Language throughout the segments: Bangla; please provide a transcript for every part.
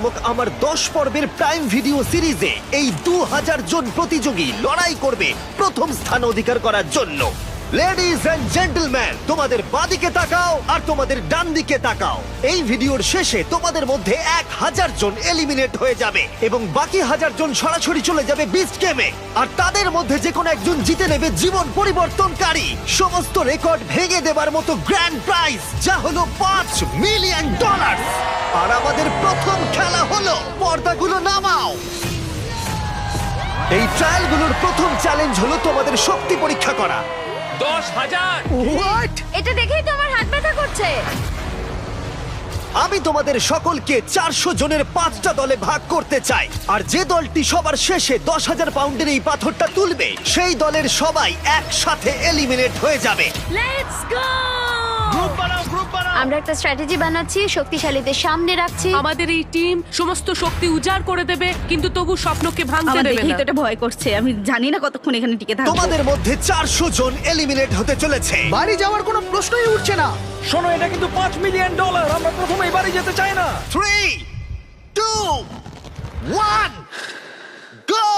নামক আমার 10 পর্বের প্রাইম ভিডিও সিরিজে এই 2000 জন প্রতিযোগী লড়াই করবে প্রথম স্থান অধিকার করার জন্য। লেডিজ এন্ড জেন্টলম্যান, তোমাদের বাঁদিকে তাকাও আর তোমাদের ডান দিকে তাকাও। এই ভিডিওর শেষে তোমাদের মধ্যে 1000 জন এলিমিনেট হয়ে যাবে এবং বাকি 1000 জন সরাসরি চলে যাবে বিস্ট গেমে। আর তাদের মধ্যে যে কোনো একজন জিতে নেবে জীবন পরিবর্তনকারী সমস্ত রেকর্ড ভেঙে দেবার মতো গ্র্যান্ড প্রাইজ, যা হলো $5 মিলিয়ন। আর আমাদের প্রথম খেলা হলো, পর্দাগুলো নামাও। এই ট্রায়ালগুলোর প্রথম চ্যালেঞ্জ হলো তোমাদের শক্তি পরীক্ষা করা। 10,000! এটা দেখেই তো আমার হাত ব্যথা করছে। আমি তোমাদের সকলকে 400 জনের 5টা দলে ভাগ করতে চাই, আর যে দলটি সবার শেষে 10,000 পাউন্ডের এই পাথরটা তুলবে সেই দলের সবাই একসাথে এলিমিনেট হয়ে যাবে। Let's go! গ্রুপ বানাও, গ্রুপ বানাও! আমরা একটা স্ট্র্যাটেজি বানাচ্ছি, শক্তিশালীদের সামনে রাখছি। আমাদের এই টিম সমস্ত শক্তি উজাড় করে দেবে, কিন্তু তবু স্বপ্নকে ভাঙতে আমার দেবে দেখেই না। তো এটা ভয় করছে। আমি জানি না কতক্ষণ এখানে টিকে থাকবো। তোমাদের মধ্যে 400 জন এলিমিনেট হতে চলেছে। বাড়ি যাওয়ার কোনো প্রশ্নই উঠছে না। শোনো, এটা কিন্তু $5 মিলিয়ন। আমরা প্রথমেই বাড়ি যেতে চাই না। 3, 2, 1, গো!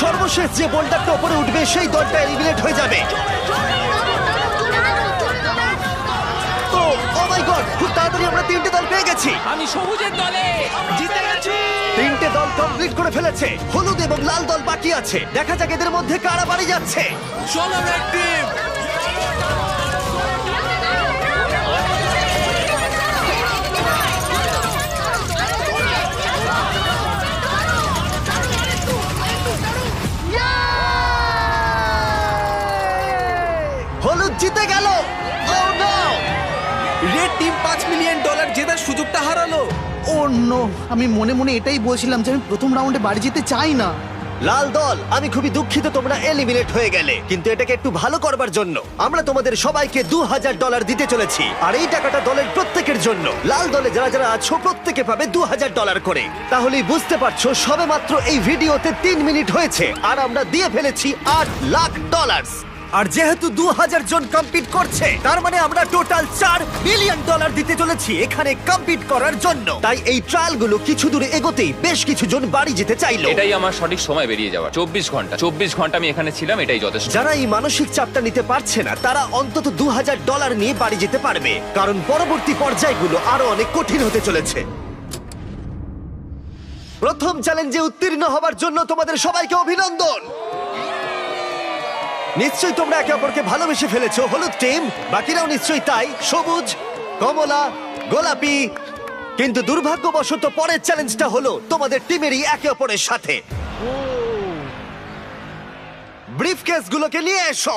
সর্বশেষ যে বোল্ডারটা উপরে উঠবে সেই দলটা এলিমিনেট হয়ে যাবে। ও মাই গড, খুব তাড়াতাড়ি আমরা 3টে দল পেয়ে গেছি। আমি সবুজের দলে জিতে গেছি। 3টে দল কমপ্লিট করে ফেলেছে, হলুদ এবং লাল দল বাকি আছে। দেখা যাক এদের মধ্যে কারা বাড়ি যাচ্ছে। চলো রেড টিম! হলুদ জিতে গেল। Oh no! Red team $5 million জেতার সুযোগটা হারালো। ও নো, আমি মনে মনে এটাই বলছিলাম যে আমি প্রথম রাউন্ডে বাড়ি যেতে চাই না। লাল দল, আমি খুবই দুঃখিত তোমরা এলিমিনেট হয়ে গেলে, কিন্তু এটাকে একটু ভালো করবার জন্য আমরা তোমাদের সবাইকে $2,000 দিতে চলেছি। আর এই টাকাটা দলের প্রত্যেকের জন্য। লাল দলে যারা যারা আছো প্রত্যেকে পাবে $2,000 করে। তাহলেই বুঝতে পারছো সবেমাত্র এই ভিডিওতে 3 মিনিট হয়েছে আর আমরা দিয়ে ফেলেছি $8 লাখ। আর যেহেতু 2000 জন কম্পিট করছে, তার মানে আমরা টোটাল $4 মিলিয়ন দিতে চলেছি এখানে কম্পিট করার জন্য। তাই এই ট্রায়ালগুলো কিছু দূর এগোতেই বেশ কিছু জন বাড়ি যেতে চাইলো। এটাই আমার সঠিক সময় বেরিয়ে যাওয়ার। 24 ঘন্টা আমি এখানে ছিলাম, এটাই যথেষ্ট। যারা এই মানসিক চাপটা নিতে পারছে না, তারা অন্তত $2,000 নিয়ে বাড়ি যেতে পারবে, কারণ পরবর্তী পর্যায়গুলো আরো অনেক কঠিন হতে চলেছে। প্রথম চ্যালেঞ্জে উত্তীর্ণ হবার জন্য তোমাদের সবাইকে অভিনন্দন। নিশ্চয়ই তোমরা একে অপরকে ভালোবেসে ফেলেছো, হলুদ টিম। বাকিরাও নিশ্চয়ই তাই, সবুজ, কমলা, গোলাপি। কিন্তু দুর্ভাগ্যবশত পরের চ্যালেঞ্জটা হলো তোমাদের টিমেরই একে অপরের সাথে। ব্রিফকেসগুলোকে নিয়ে এসো।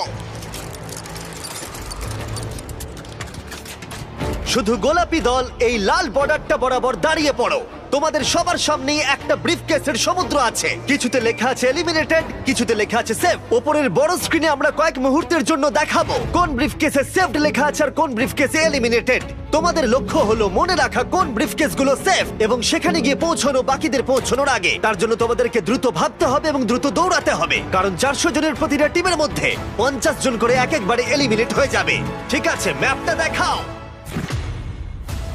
শুধু গোলাপি দল এই লাল বর্ডারটা বরাবর দাঁড়িয়ে পড়ো। তোমাদের সবার সামনেই একটা ব্রিফকেসের সমুদ্র আছে। কিছুতে লেখা আছে এলিমিনেটেড, কিছুতে লেখা আছে সেভ। উপরের বড় স্ক্রিনে আমরা কয়েক মুহূর্তের জন্য দেখাবো কোন ব্রিফকেসে সেভড লেখা আছে আর কোন ব্রিফকেসে এলিমিনেটেড। তোমাদের লক্ষ্য হলো মনে রাখা কোন ব্রিফকেসগুলো সেভ এবং সেখানে গিয়ে পৌঁছানো বাকিদের পৌঁছানোর আগে। তার জন্য তোমাদেরকে দ্রুত ভাবতে হবে এবং দ্রুত দৌড়াতে হবে, কারণ 400 জনের প্রতিটা টিমের মধ্যে 50 জন করে এক একবারে এলিমিনেট হয়ে যাবে। ঠিক আছে, ম্যাপটা দেখাও।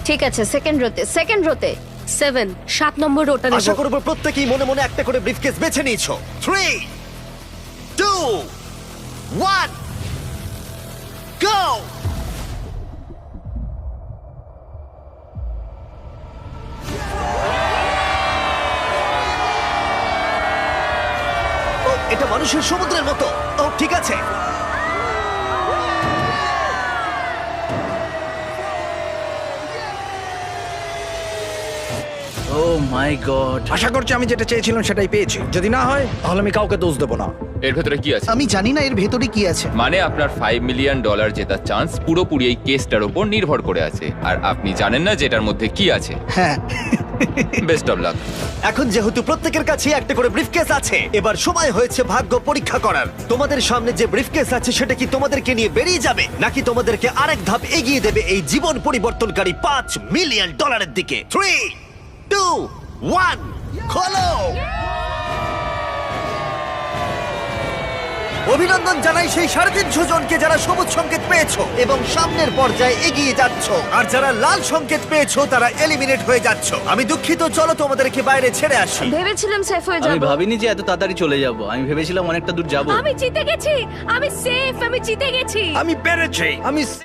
ঠিক আছে, সেকেন্ড রোতে 7 নম্বর রোটা নেব। আশা করব প্রত্যেকেই মনে মনে একটা করে ব্রিফকেস বেছে নিয়েছো। 3, 2, 1, গো! ও, এটা মানুষের সমুদ্রের মতো। ও ঠিক আছে। ও মাই গড, আশা করছি আমি যেটা চেয়েছিলাম সেটাই পেয়েছি। যদি না হয় তাহলে আমি কাউকে দোষ দেবো না। এর ভেতরে কি আছে? আমি জানি না এর ভেতরে কি আছে। মানে আপনার $5 মিলিয়ন জেতার চান্স পুরোপুরি এই কেসটার উপর নির্ভর করে আছে, আর আপনি জানেন না যে এটার মধ্যে কি আছে। হ্যাঁ, বেস্ট অফ লাক। এখন যেহেতু প্রত্যেকের কাছে একটা করে ব্রিফকেস আছে, এবার সময় হয়েছে ভাগ্য পরীক্ষা করার। তোমাদের সামনে যে ব্রিফকেস আছে সেটা কি তোমাদেরকে নিয়ে বেরিয়ে যাবে, নাকি তোমাদেরকে আরেক ধাপ এগিয়ে দেবে এই জীবন পরিবর্তনকারী $5 মিলিয়ন দিকে? 3, 2, 1 খোলো। অভিনন্দন জানাই সেই 350 জনকে যারা সবুজ সংকেত পেয়েছো এবং সামনের পর্যায়ে এগিয়ে যাচ্ছ, আর যারা লাল সংকেত পেয়েছো তারা এলিমিনেট হয়ে যাচ্ছ। আমি দুঃখিত, চলো তোমাদেরকে বাইরে ছেড়ে আসি। ভেবেছিলাম সেফ হয়ে আমি যাব। ভাবিনি যে এত তাড়াতাড়ি চলে যাব। আমি ভেবেছিলাম অনেকটা দূর যাব। আমি জিতে গেছি, আমি সেফ, আমি জিতে গেছি। আমি পেরেছি। আমি